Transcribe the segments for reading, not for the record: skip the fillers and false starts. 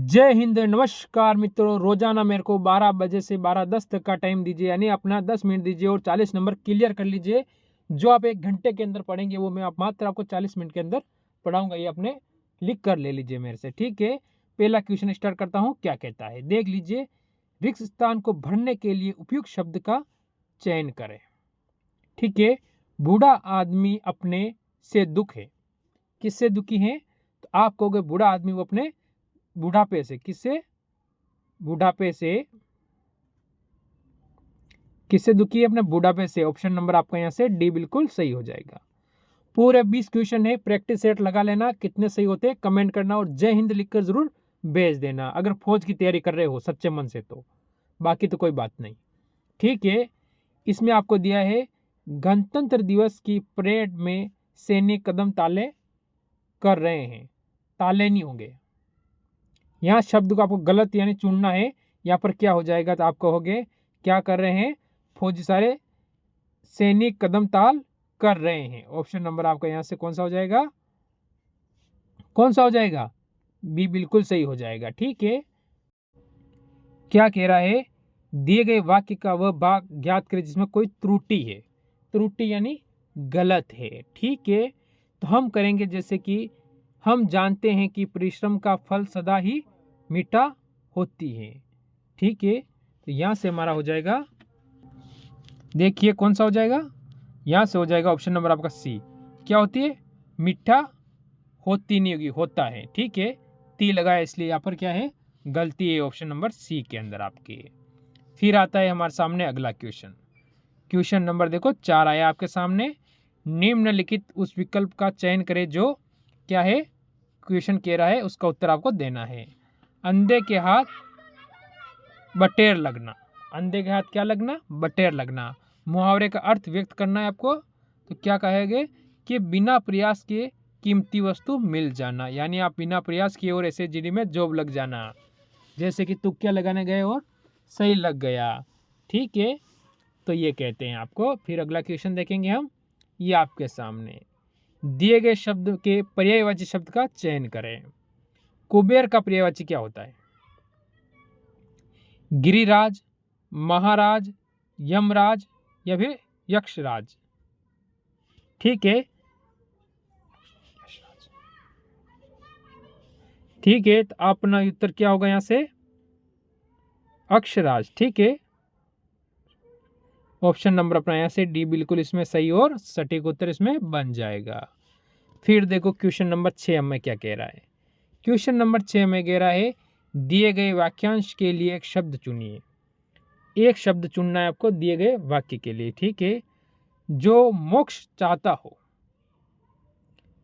जय हिंद, नमस्कार मित्रों। रोजाना मेरे को 12 बजे से 12:10 तक का टाइम दीजिए, यानी अपना 10 मिनट दीजिए और 40 नंबर क्लियर कर लीजिए। जो आप 1 घंटे के अंदर पढ़ेंगे वो मैं आप मात्र आपको 40 मिनट के अंदर पढ़ाऊंगा। ये अपने लिख कर ले लीजिए मेरे से, ठीक है। पहला क्वेश्चन स्टार्ट करता हूँ, क्या कहता है देख लीजिए। रिक्त स्थान को भरने के लिए उपयुक्त शब्द का चयन करें, ठीक है। बूढ़ा आदमी अपने से दुख है, किससे दुखी है? तो आप कहोगे बूढ़ा आदमी वो अपने बुढ़ापे से, किससे? बुढ़ापे से। किससे दुखी है? अपने बुढ़ापे से। ऑप्शन नंबर आपका यहाँ से डी बिल्कुल सही हो जाएगा। पूरे 20 क्वेश्चन है, प्रैक्टिस सेट लगा लेना। कितने सही होते हैं कमेंट करना और जय हिंद लिखकर जरूर भेज देना, अगर फौज की तैयारी कर रहे हो सच्चे मन से तो। बाकी तो कोई बात नहीं, ठीक है। इसमें आपको दिया है गणतंत्र दिवस की परेड में सैनिक कदम ताले कर रहे हैं। ताले नहीं होंगे यहाँ, शब्द को आपको गलत यानी चुनना है। यहाँ पर क्या हो जाएगा? तो आप कहोगे क्या कर रहे हैं? फौजी सारे सैनिक कदम ताल कर रहे हैं। ऑप्शन नंबर आपका यहाँ से कौन सा हो जाएगा? कौन सा हो जाएगा? बी बिल्कुल सही हो जाएगा, ठीक है। क्या कह रहा है? दिए गए वाक्य का वह भाग ज्ञात करें जिसमें कोई त्रुटि है। त्रुटि यानी गलत है, ठीक है। तो हम करेंगे जैसे कि हम जानते हैं कि परिश्रम का फल सदा ही मीठा होती है, ठीक है। तो यहाँ से हमारा हो जाएगा, देखिए कौन सा हो जाएगा? यहाँ से हो जाएगा ऑप्शन नंबर आपका सी। क्या होती है? मीठा होती नहीं होगी, होता है, ठीक है। ती लगाया इसलिए यहाँ पर क्या है? गलती है ऑप्शन नंबर सी के अंदर आपके। फिर आता है हमारे सामने अगला क्वेश्चन। क्वेश्चन नंबर देखो 4 आया आपके सामने। निम्नलिखित उस विकल्प का चयन करें जो क्या है? क्वेश्चन कह रहा है उसका उत्तर आपको देना है। अंधे के हाथ बटेर लगना। अंधे के हाथ क्या लगना? बटेर लगना। मुहावरे का अर्थ व्यक्त करना है आपको, तो क्या कहेंगे कि बिना प्रयास के कीमती वस्तु मिल जाना, यानी आप बिना प्रयास किए और ऐसे जीडी में जॉब लग जाना। जैसे कि तुक्का लगाने गए और सही लग गया, ठीक है। तो ये कहते हैं आपको। फिर अगला क्वेश्चन देखेंगे हम, ये आपके सामने दिए गए शब्द के पर्यायवाची शब्द का चयन करें। कुबेर का पर्यायवाची क्या होता है? गिरिराज, महाराज, यमराज या फिर यक्षराज, ठीक है। ठीक है, तो अपना उत्तर क्या होगा यहाँ से? अक्षराज, ठीक है। ऑप्शन नंबर अपना यहाँ से डी बिल्कुल इसमें सही और सटीक उत्तर इसमें बन जाएगा। फिर देखो क्वेश्चन नंबर 6 में क्या कह रहा है। क्वेश्चन नंबर 6 में कह रहा है दिए गए वाक्यांश के लिए एक शब्द चुनिए। एक शब्द चुनना है आपको दिए गए वाक्य के लिए, ठीक है। जो मोक्ष चाहता हो,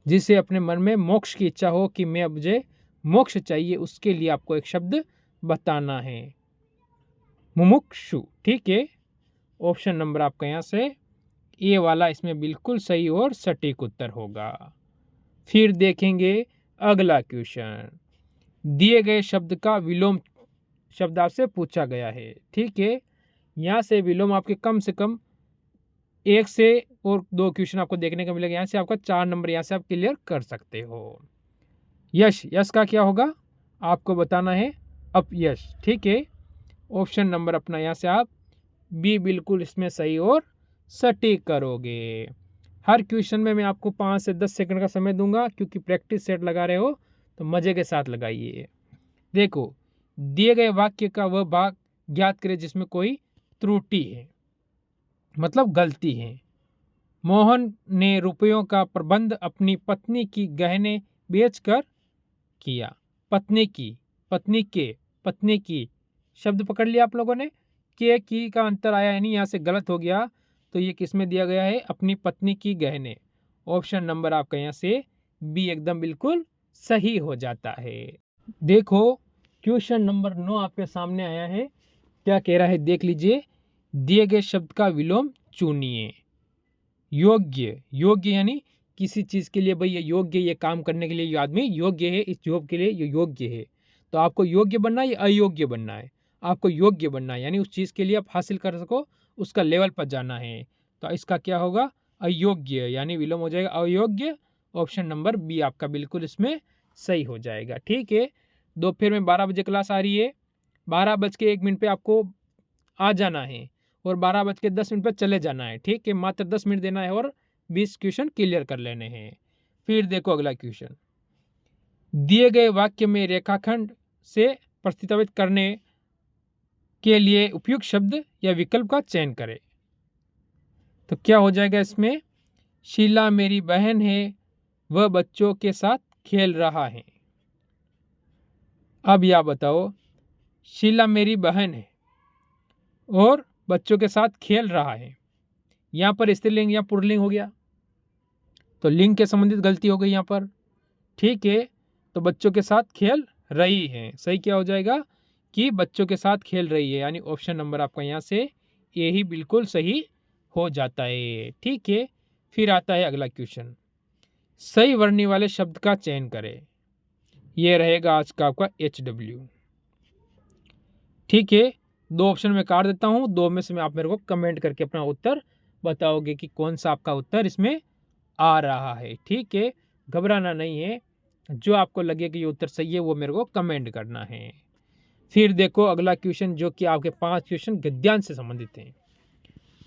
जिसे अपने मन में मोक्ष की इच्छा हो कि मैं मुझे मोक्ष चाहिए, उसके लिए आपको एक शब्द बताना है। मुमुक्षु, ठीक है। ऑप्शन नंबर आपका यहाँ से ए वाला इसमें बिल्कुल सही और सटीक उत्तर होगा। फिर देखेंगे अगला क्वेश्चन। दिए गए शब्द का विलोम शब्द आपसे पूछा गया है, ठीक है। यहाँ से विलोम आपके कम से कम 1 से और 2 क्वेश्चन आपको देखने को मिलेगा। यहाँ से आपका 4 नंबर यहाँ से आप क्लियर कर सकते हो। यश, यश का क्या होगा आपको बताना है? अपयश, ठीक है। ऑप्शन नंबर अपना यहाँ से आप बी बिल्कुल इसमें सही और सटीक करोगे। हर क्वेश्चन में मैं आपको 5 से 10 सेकंड का समय दूंगा, क्योंकि प्रैक्टिस सेट लगा रहे हो तो मजे के साथ लगाइए। देखो, दिए गए वाक्य का वह भाग ज्ञात करें जिसमें कोई त्रुटि है, मतलब गलती है। मोहन ने रुपयों का प्रबंध अपनी पत्नी की गहने बेचकर किया। पत्नी की, पत्नी की शब्द पकड़ लिया आप लोगों ने। के की का अंतर आया, यानी यहाँ से गलत हो गया। तो ये किस में दिया गया है? अपनी पत्नी की गहने। ऑप्शन नंबर आपका यहाँ से बी एकदम बिल्कुल सही हो जाता है। देखो क्वेश्चन नंबर 9 आपके सामने आया है। क्या कह रहा है देख लीजिए। दिए गए शब्द का विलोम चुनिए। योग्य, योग्य यानी किसी चीज के लिए भाई ये योग्य, ये काम करने के लिए ये आदमी योग्य है, इस जॉब के लिए ये योग्य है। तो आपको योग्य बनना है या अयोग्य बनना है? आपको योग्य बनना है, यानी उस चीज के लिए आप हासिल कर सको, उसका लेवल पर जाना है। तो इसका क्या होगा? अयोग्य, यानी विलोम हो जाएगा अयोग्य। ऑप्शन नंबर बी आपका बिल्कुल इसमें सही हो जाएगा, ठीक है। दोपहर में 12 बजे क्लास आ रही है, 12:01 पे आपको आ जाना है और 12:10 पे चले जाना है। ठीक है, मात्र 10 मिनट देना है और 20 क्वेश्चन क्लियर कर लेने हैं। फिर देखो अगला क्वेश्चन, दिए गए वाक्य में रेखाखंड से प्रतिस्थापित करने के लिए उपयुक्त शब्द या विकल्प का चयन करें। तो क्या हो जाएगा इसमें, शीला मेरी बहन है, वह बच्चों के साथ खेल रहा है। अब यह बताओ, शीला मेरी बहन है और बच्चों के साथ खेल रहा है, यहाँ पर स्त्रीलिंग या पुल्लिंग हो गया, तो लिंग के संबंधित गलती हो गई यहाँ पर। ठीक है, तो बच्चों के साथ खेल रही है, सही क्या हो जाएगा कि बच्चों के साथ खेल रही है, यानी ऑप्शन नंबर आपका यहाँ से ये ही बिल्कुल सही हो जाता है। ठीक है, फिर आता है अगला क्वेश्चन, सही वर्णी वाले शब्द का चयन करें। यह रहेगा आज का आपका HW। ठीक है, 2 ऑप्शन में काट देता हूं, 2 में से आप मेरे को कमेंट करके अपना उत्तर बताओगे कि कौन सा आपका उत्तर इसमें आ रहा है। ठीक है, घबराना नहीं है, जो आपको लगे कि ये उत्तर सही है वो मेरे को कमेंट करना है। फिर देखो अगला क्वेश्चन, जो कि आपके 5 क्वेश्चन गद्यांश से संबंधित हैं।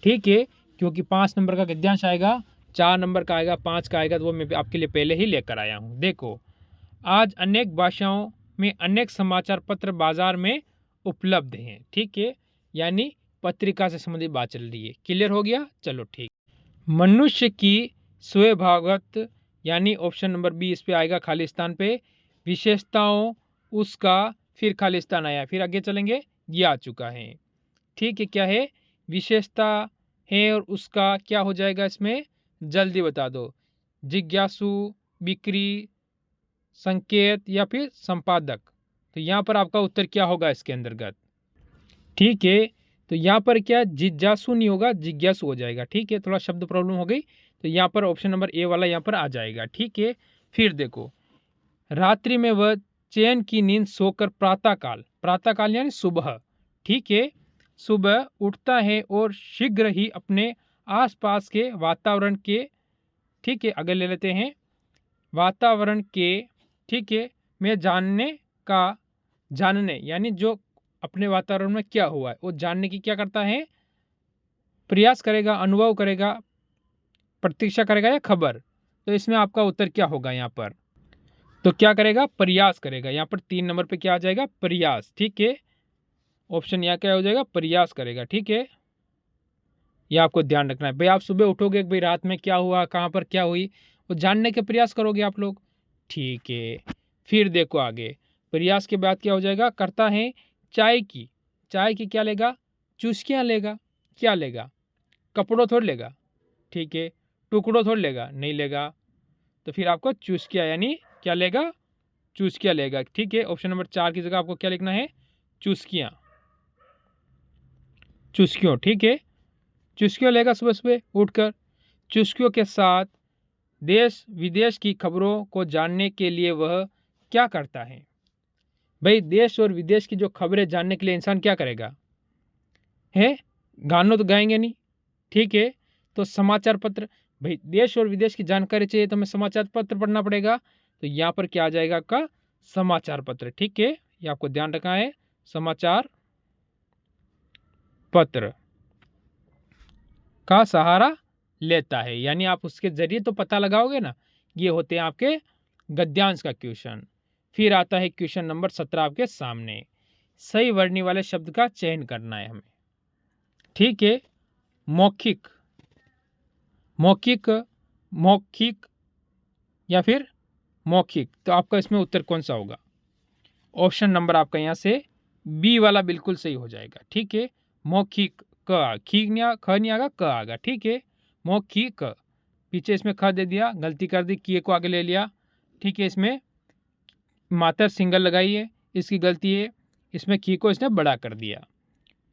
ठीक है, क्योंकि 5 नंबर का गद्यांश आएगा, 4 नंबर का आएगा, 5 का आएगा, तो वो मैं आपके लिए पहले ही लेकर आया हूँ। देखो, आज अनेक भाषाओं में अनेक समाचार पत्र बाजार में उपलब्ध हैं। ठीक है, यानी पत्रिका से संबंधित बात चल रही है। क्लियर हो गया, चलो ठीक। मनुष्य की स्वभावगत, यानी ऑप्शन नंबर बी इस पे आएगा खाली स्थान पे, विशेषताओं उसका, फिर खाली स्थान आया, फिर आगे चलेंगे, ये आ चुका है। ठीक है, क्या है, विशेषता है और उसका क्या हो जाएगा इसमें, जल्दी बता दो, जिज्ञासु, बिक्री, संकेत या फिर संपादक। तो यहाँ पर आपका उत्तर क्या होगा इसके अंतर्गत। ठीक है, तो यहाँ पर क्या जिज्ञासु नहीं होगा, जिज्ञासु हो जाएगा। ठीक है, थोड़ा शब्द प्रॉब्लम हो गई, तो यहाँ पर ऑप्शन नंबर ए वाला यहाँ पर आ जाएगा। ठीक है, फिर देखो, रात्रि में वह चैन की नींद सोकर प्रातःकाल यानी सुबह, ठीक है, सुबह उठता है और शीघ्र ही अपने आसपास के वातावरण के, ठीक है, अगर ले लेते हैं वातावरण के, ठीक है, में जानने यानी जो अपने वातावरण में क्या हुआ है वो जानने की क्या करता है, प्रयास करेगा, अनुभव करेगा, प्रतीक्षा करेगा या खबर। तो इसमें आपका उत्तर क्या होगा यहाँ पर, तो क्या करेगा, प्रयास करेगा। यहाँ पर 3 नंबर पे क्या आ जाएगा, प्रयास। ठीक है, ऑप्शन यहाँ क्या हो जाएगा, प्रयास करेगा। ठीक है, यह आपको ध्यान रखना है भाई। आप सुबह उठोगे भाई, रात में क्या हुआ, कहाँ पर क्या हुई, वो जानने के प्रयास करोगे आप लोग। ठीक है, फिर देखो आगे, प्रयास के बाद क्या हो जाएगा, करता है चाय की क्या लेगा, चुस्कियाँ लेगा, क्या लेगा, कपड़ों थोड़ लेगा, ठीक है, टुकड़ों थोड़ लेगा, नहीं लेगा, तो फिर आपको चुस्कियाँ यानी क्या लेगा, चुस्कियाँ लेगा। ठीक है, ऑप्शन नंबर 4 की जगह आपको क्या लिखना है, चुस्कियों। ठीक है, चुस्कियों लेगा सुबह सुबह उठकर। चुस्कियों के साथ देश विदेश की खबरों को जानने के लिए वह क्या करता है। भाई देश और विदेश की जो खबरें जानने के लिए इंसान क्या करेगा, है गानों तो गाएंगे नहीं। ठीक है, तो समाचार पत्र, भाई देश और विदेश की जानकारी चाहिए तो हमें समाचार पत्र पढ़ना पड़ेगा, तो यहाँ पर क्या आ जाएगा आपका, समाचार पत्र। ठीक है, ये आपको ध्यान रखना है, समाचार पत्र का सहारा लेता है, यानी आप उसके जरिए तो पता लगाओगे ना। ये होते हैं आपके गद्यांश का क्वेश्चन। फिर आता है क्वेश्चन नंबर 17 आपके सामने, सही वर्णी वाले शब्द का चयन करना है हमें। ठीक है, मौखिक या फिर मौखिक, तो आपका इसमें उत्तर कौन सा होगा, ऑप्शन नंबर आपका यहाँ से बी वाला बिल्कुल सही हो जाएगा। ठीक है, मौखिक, क नहीं आगा, क आगा। ठीक है, मौखिक, पीछे इसमें ख दे दिया, गलती कर दी, किए को आगे ले लिया। ठीक है, इसमें मात्रा सिंगल लगाई है, इसकी गलती है, इसमें की को इसने बड़ा कर दिया,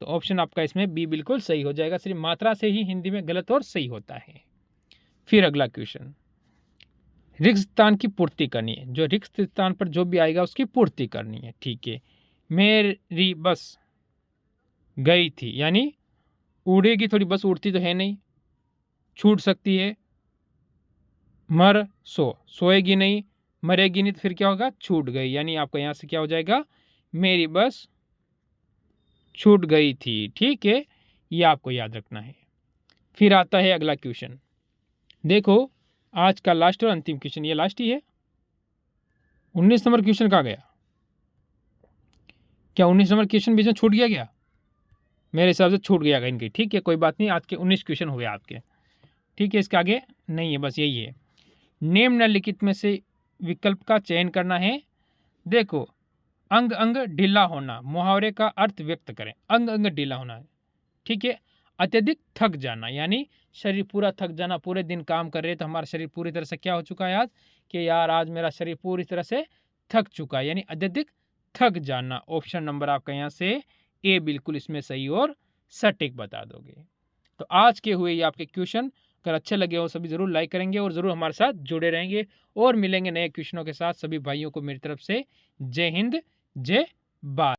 तो ऑप्शन आपका इसमें बी बिल्कुल सही हो जाएगा। सिर्फ मात्रा से ही हिंदी में गलत और सही होता है। फिर अगला क्वेश्चन, रिक्त स्थान की पूर्ति करनी है, जो रिक्त स्थान पर जो भी आएगा उसकी पूर्ति करनी है। ठीक है, मेरी बस गई थी, यानी उड़ेगी थोड़ी, बस उड़ती तो है नहीं, छूट सकती है। सोएगी नहीं, मरेगी नहीं तो फिर क्या होगा, छूट गई, यानी आपका यहाँ से क्या हो जाएगा, मेरी बस छूट गई थी। ठीक है, ये आपको याद रखना है। फिर आता है अगला क्वेश्चन। देखो आज का लास्ट और अंतिम क्वेश्चन, ये लास्ट ही है। 19 नंबर क्वेश्चन कहाँ गया? क्या 19 नंबर क्वेश्चन बीच में छूट गया क्या? मेरे हिसाब से छूट गया इनके। ठीक है, कोई बात नहीं, आज के 19 क्वेश्चन हुए आपके। ठीक है, इसके आगे नहीं है, बस यही है। निम्नलिखित में से विकल्प का चयन करना है। देखो, अंग अंग ढीला होना, मुहावरे का अर्थ व्यक्त करें। अंग अंग ढीला होना है, ठीक है। अत्यधिक थक जाना, यानी शरीर पूरा थक जाना, पूरे दिन काम कर रहे तो हमारा शरीर पूरी तरह से क्या हो चुका है आज, कि यार आज मेरा शरीर पूरी तरह से थक चुका है, यानी अत्यधिक थक जाना। ऑप्शन नंबर आपका यहाँ से ए बिल्कुल इसमें सही और सटीक बता दोगे। तो आज के हुए ये आपके क्वेश्चन, अगर अच्छे लगे हो सभी जरूर लाइक करेंगे और जरूर हमारे साथ जुड़े रहेंगे और मिलेंगे नए क्वेश्चनों के साथ। सभी भाइयों को मेरी तरफ से जय हिंद, जय भारत।